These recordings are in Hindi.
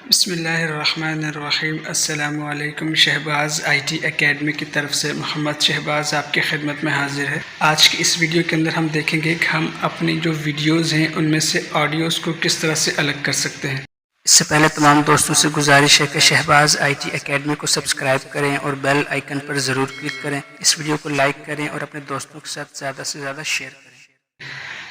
बिस्मिल्लाहिर्रहमानिर्रहीम। अस्सलामुअलैकुम। शहबाज़ IT एकेडमी की तरफ से मोहम्मद शहबाज़ आपकी खिदमत में हाजिर है। आज की इस वीडियो के अंदर हम देखेंगे कि हम अपनी जो वीडियोज़ हैं उनमें से ऑडियोज़ को किस तरह से अलग कर सकते हैं। इससे पहले तमाम दोस्तों से गुजारिश है कि शहबाज़ IT एकेडमी को सब्सक्राइब करें और बेल आइकन पर ज़रूर क्लिक करें। इस वीडियो को लाइक करें और अपने दोस्तों के साथ ज़्यादा से ज़्यादा शेयर करें।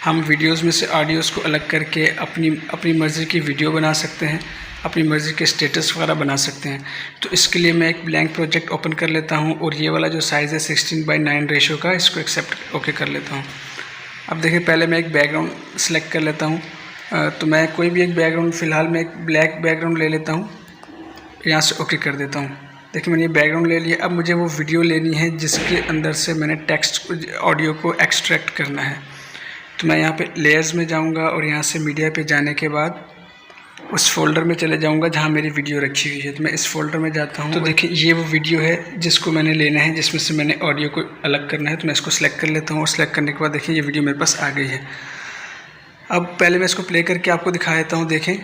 हम वीडियोज़ में से ऑडियोज़ को अलग करके अपनी मर्ज़ी की वीडियो बना सकते हैं, अपनी मर्ज़ी के स्टेटस वगैरह बना सकते हैं। तो इसके लिए मैं एक ब्लैंक प्रोजेक्ट ओपन कर लेता हूं और ये वाला जो साइज़ है 16:9 रेशो का, इसको एक्सेप्ट ओके कर लेता हूं। अब देखिए, पहले मैं एक बैकग्राउंड सेलेक्ट कर लेता हूं। तो मैं कोई भी एक बैकग्राउंड, फ़िलहाल मैं एक ब्लैक बैकग्राउंड ले लेता हूं, यहाँ से ओके कर देता हूँ। देखिए, मैंने ये बैकग्राउंड ले लिया। अब मुझे वो वीडियो लेनी है जिसके अंदर से मैंने टेक्स्ट ऑडियो को एक्सट्रैक्ट करना है। तो मैं यहाँ पे लेयर्स में जाऊँगा और यहाँ से मीडिया पे जाने के बाद उस फोल्डर में चले जाऊँगा जहाँ मेरी वीडियो रखी हुई है। तो मैं इस फोल्डर में जाता हूँ। तो देखिए, ये वो वीडियो है जिसको मैंने लेना है, जिसमें से मैंने ऑडियो को अलग करना है। तो मैं इसको सेलेक्ट कर लेता हूँ और सेलेक्ट करने के बाद देखिए ये वीडियो मेरे पास आ गई है। अब पहले मैं इसको प्ले करके आपको दिखा देता हूँ। देखें,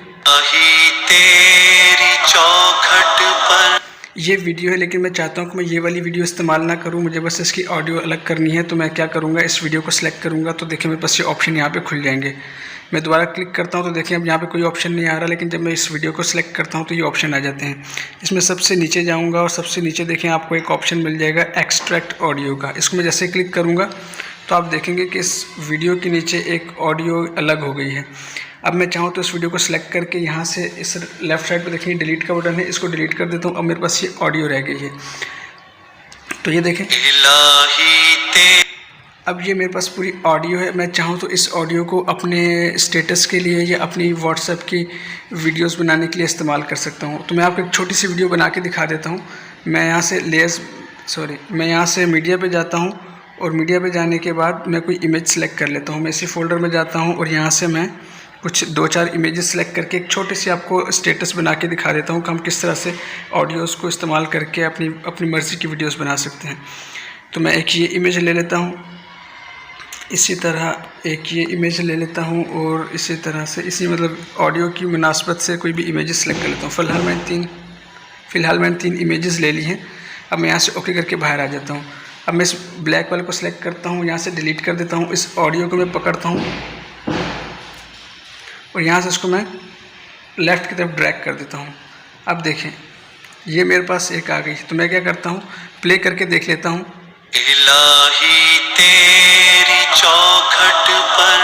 ये वीडियो है, लेकिन मैं चाहता हूँ कि मैं ये वाली वीडियो इस्तेमाल ना करूँ, मुझे बस इसकी ऑडियो अलग करनी है। तो मैं क्या करूँगा, इस वीडियो को सिलेक्ट करूँगा। तो देखिए मेरे पास ये ऑप्शन यहाँ पे खुल जाएंगे। मैं दोबारा क्लिक करता हूँ तो देखिए अब यहाँ पे कोई ऑप्शन नहीं आ रहा, लेकिन जब मैं इस वीडियो को सिलेक्ट करता हूँ तो ये ऑप्शन आ जाते हैं। इसमें सबसे नीचे जाऊँगा और सबसे नीचे देखें आपको एक ऑप्शन मिल जाएगा एक्सट्रैक्ट ऑडियो का। इसको मैं जैसे क्लिक करूँगा तो आप देखेंगे कि इस वीडियो के नीचे एक ऑडियो अलग हो गई है। अब मैं चाहूँ तो इस वीडियो को सिलेक्ट करके यहाँ से इस लेफ़्ट साइड पे देखिए डिलीट का बटन है, इसको डिलीट कर देता हूँ। अब मेरे पास ये ऑडियो रह गई है। तो ये देखें, अब ये मेरे पास पूरी ऑडियो है। मैं चाहूँ तो इस ऑडियो को अपने स्टेटस के लिए या अपनी व्हाट्सएप की वीडियोस बनाने के लिए इस्तेमाल कर सकता हूँ। तो मैं आपको एक छोटी सी वीडियो बना के दिखा देता हूँ। मैं यहाँ से मीडिया पे जाता हूँ और मीडिया पे जाने के बाद मैं कोई इमेज सेलेक्ट कर लेता हूँ। मैं इसी फोल्डर में जाता हूँ और यहाँ से मैं कुछ 2-4 इमेजेस सेलेक्ट करके एक छोटी सी आपको स्टेटस बना के दिखा देता हूँ कि हम किस तरह से ऑडियोज़ को इस्तेमाल करके अपनी मर्ज़ी की वीडियोस बना सकते हैं। तो मैं एक ये इमेज ले लेता हूँ, इसी तरह एक ये इमेज ले लेता हूँ और इसी तरह से मतलब ऑडियो की मुनासबत से कोई भी इमेजेस सेलेक्ट कर लेता हूँ। फ़िलहाल मैंने 3 इमेजेस ले ली हैं। अब मैं यहाँ से ओके करके बाहर आ जाता हूँ। अब मैं इस ब्लैक वाले को सिलेक्ट करता हूँ, यहाँ से डिलीट कर देता हूँ। इस ऑडियो को मैं पकड़ता हूँ और यहाँ से इसको मैं लेफ़्ट की तरफ ड्रैग कर देता हूँ। अब देखें, ये मेरे पास एक आ गई। तो मैं क्या करता हूँ, प्ले करके देख लेता हूँ। इलाही तेरी चौखट पर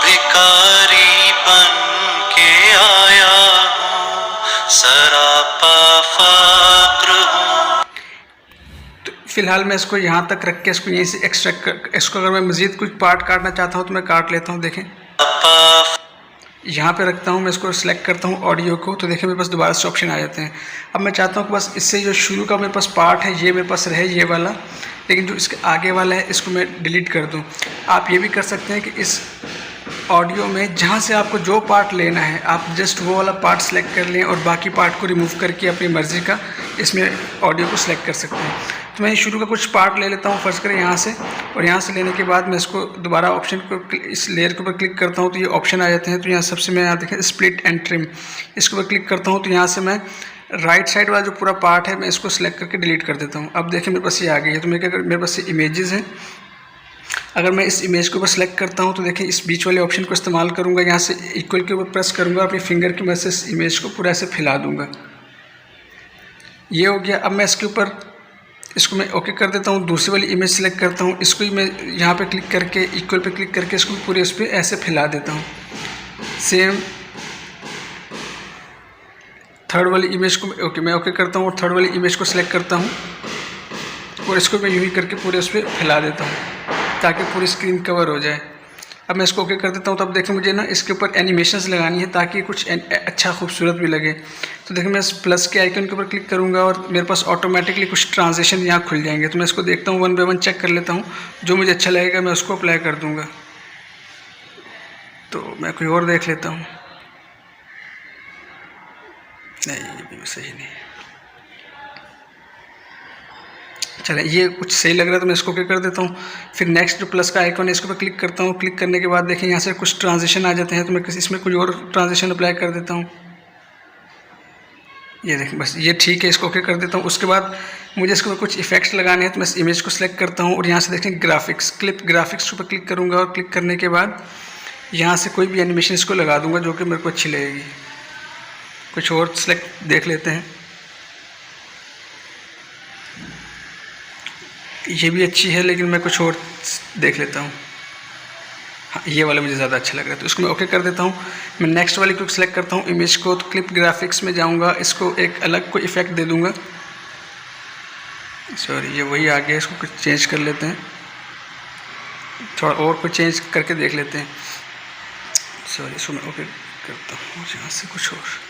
भिखारी बन के आया हूँ, सरापा फ़क्र हूँ। तो फिलहाल मैं इसको यहाँ तक रख के इसको यहीं से एक्सट्रैक्ट कर, इसको अगर मैं मज़ीद कुछ पार्ट काटना चाहता हूँ तो मैं काट लेता हूँ। देखें, यहाँ पे रखता हूँ, मैं इसको सिलेक्ट करता हूँ ऑडियो को। तो देखिए मेरे पास दोबारा से ऑप्शन आ जाते हैं। अब मैं चाहता हूँ कि बस इससे जो शुरू का मेरे पास पार्ट है ये मेरे पास रहे, ये वाला, लेकिन जो इसके आगे वाला है इसको मैं डिलीट कर दूँ। आप ये भी कर सकते हैं कि इस ऑडियो में जहाँ से आपको जो पार्ट लेना है आप जस्ट वो वाला पार्ट सेलेक्ट कर लें और बाकी पार्ट को रिमूव करके अपनी मर्ज़ी का इसमें ऑडियो को सिलेक्ट कर सकते हैं। तो मैं शुरू का कुछ पार्ट ले लेता हूँ, फ़र्ज़ करें यहाँ से, और यहाँ से लेने के बाद मैं इसको दोबारा ऑप्शन को, इस लेयर के ऊपर क्लिक करता हूँ तो ये ऑप्शन आ जाते हैं। तो यहाँ सबसे मैं यहाँ देखें स्प्लिट एंड ट्रिम, इसके ऊपर क्लिक करता हूँ तो यहाँ से मैं राइट साइड वाला जो पूरा पार्ट है मैं इसको सिलेक्ट करके डिलीट कर देता हूँ। अब देखिए मेरे पास ये आ गई है। तो मैं क्या कर, मेरे पास ये इमेजेस हैं। अगर मैं इस इमेज के ऊपर सेलेक्ट करता हूँ तो देखिए इस बीच वाले ऑप्शन को इस्तेमाल करूँगा, यहाँ से इक्वल के ऊपर प्रेस करूँगा, अपनी फिंगर की मदद से इस इमेज को पूरा ऐसे फैला दूँगा। ये हो गया। अब मैं इसके ऊपर इसको मैं ओके कर देता हूँ। दूसरी वाली इमेज सेलेक्ट करता हूँ, इसको ही मैं यहाँ पे क्लिक करके इक्वल पे क्लिक करके इसको पूरे उस पर ऐसे फैला देता हूँ। सेम थर्ड वाली इमेज को मैं ओके करता हूँ और थर्ड वाली इमेज को सिलेक्ट करता हूँ और इसको मैं यूँ ही करके पूरे उस पर फैला देता हूँ ताकि पूरी स्क्रीन कवर हो जाए। अब मैं इसको ओके कर देता हूँ। तो अब देखिए मुझे ना इसके ऊपर एनिमेशंस लगानी है ताकि कुछ अच्छा खूबसूरत भी लगे। तो देखिए मैं इस प्लस के आइकन के ऊपर क्लिक करूँगा और मेरे पास ऑटोमेटिकली कुछ ट्रांजिशन यहाँ खुल जाएंगे। तो मैं इसको देखता हूँ, 1 बाय 1 चेक कर लेता हूँ, जो मुझे अच्छा लगेगा मैं उसको अप्लाई कर दूँगा। तो मैं कोई और देख लेता हूँ। नहीं, ये भी सही नहीं। चले, ये कुछ सही लग रहा है तो मैं इसको क्या कर देता हूँ। फिर नेक्स्ट जो प्लस का आइकन है इसको मैं क्लिक करता हूँ। क्लिक करने के बाद देखिए यहाँ से कुछ ट्रांजिशन आ जाते हैं। तो मैं इसमें कोई और ट्रांजिशन अप्लाई कर देता हूँ। ये देखें, बस ये ठीक है, इसको ओके कर देता हूँ। उसके बाद मुझे इसके ऊपर कुछ इफेक्ट्स लगाने हैं, तो मैं इस इमेज को सिलेक्ट करता हूँ और यहाँ से देखें ग्राफिक्स, क्लिप ग्राफिक्स पर क्लिक करूँगा और क्लिक करने के बाद यहाँ से कोई भी एनिमेशन इसको लगा दूँगा जो कि मेरे को अच्छी लगेगी। कुछ और सिलेक्ट देख लेते हैं। ये भी अच्छी है लेकिन मैं कुछ और देख लेता हूँ। हाँ, ये वाला मुझे ज़्यादा अच्छा लग रहा है, तो इसको मैं ओके कर देता हूँ। मैं नेक्स्ट वाले को सिलेक्ट करता हूँ इमेज को, तो क्लिप ग्राफिक्स में जाऊँगा, इसको एक अलग कोई इफेक्ट दे दूँगा। सॉरी, ये वही आ गया, इसको कुछ चेंज कर लेते हैं, थोड़ा और कुछ चेंज करके देख लेते हैं। सॉरी, इसको मैं ओके करता हूँ, यहाँ से कुछ और।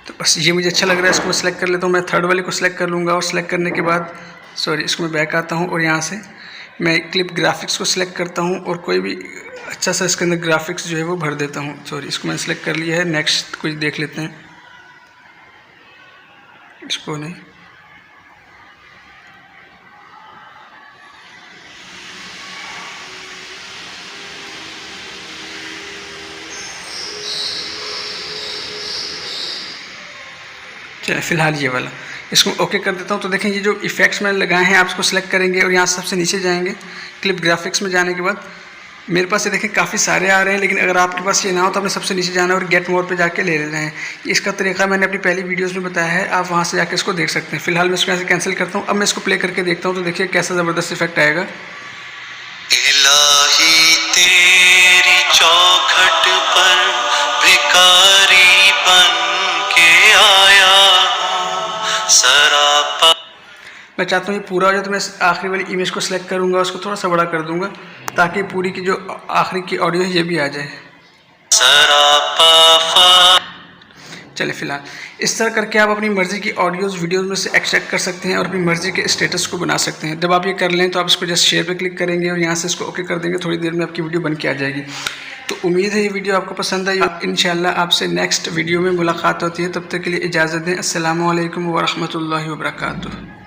तो बस ये मुझे अच्छा लग रहा है, इसको मैं सिलेक्ट कर लेता हूँ। मैं थर्ड वाले को सिलेक्ट कर लूँगा और सिलेक्ट करने के बाद सॉरी, इसको मैं बैक आता हूँ और यहाँ से मैं क्लिप ग्राफिक्स को सिलेक्ट करता हूँ और कोई भी अच्छा सा इसके अंदर ग्राफिक्स जो है वो भर देता हूँ। सॉरी, इसको मैंने सिलेक्ट कर लिया है। नेक्स्ट कुछ देख लेते हैं, इसको नहीं, चलिए फ़िलहाल ये वाला, इसको ओके कर देता हूँ। तो देखें, ये जो इफेक्ट्स मैंने लगाए हैं आप इसको सिलेक्ट करेंगे और यहाँ सबसे नीचे जाएंगे। क्लिप ग्राफिक्स में जाने के बाद मेरे पास ये देखें काफ़ी सारे आ रहे हैं, लेकिन अगर आपके पास ये ना हो तो आपने सबसे नीचे जाना है और गेट मोर पे जाके ले लेना है। इसका तरीका मैंने अपनी पहली वीडियोस में बताया है, आप वहाँ से जाकर इसको देख सकते हैं। फिलहाल मैं इसको यहाँ से कैंसिल करता हूँ। अब मैं इसको प्ले करके देखता हूँ, तो देखिए कैसा ज़बरदस्त इफेक्ट आएगा। इलाही तेरी चौखट पर भिखारी बन के आया सरापा। मैं चाहता हूँ ये पूरा हो जाए, तो मैं आखिरी वाली इमेज को सिलेक्ट करूँगा, उसको थोड़ा सा बड़ा कर दूँगा ताकि पूरी की जो आखिरी की ऑडियो है ये भी आ जाए। चलिए फ़िलहाल इस तरह करके आप अपनी मर्ज़ी की ऑडियोज़ वीडियोज़ में से एक्सट्रैक्ट कर सकते हैं और अपनी मर्ज़ी के स्टेटस को बना सकते हैं। जब आप ये कर लें तो आप इसको जस्ट शेयर पे क्लिक करेंगे और यहाँ से इसको ओके कर देंगे, थोड़ी देर में आपकी वीडियो बन के आ जाएगी। तो उम्मीद है ये वीडियो आपको पसंद आई। इंशाल्लाह आपसे नेक्स्ट वीडियो में मुलाकात होती है, तब तक के लिए इजाज़त दें। अस्सलामु अलैकुम व रहमतुल्लाहि व बरकातुहू।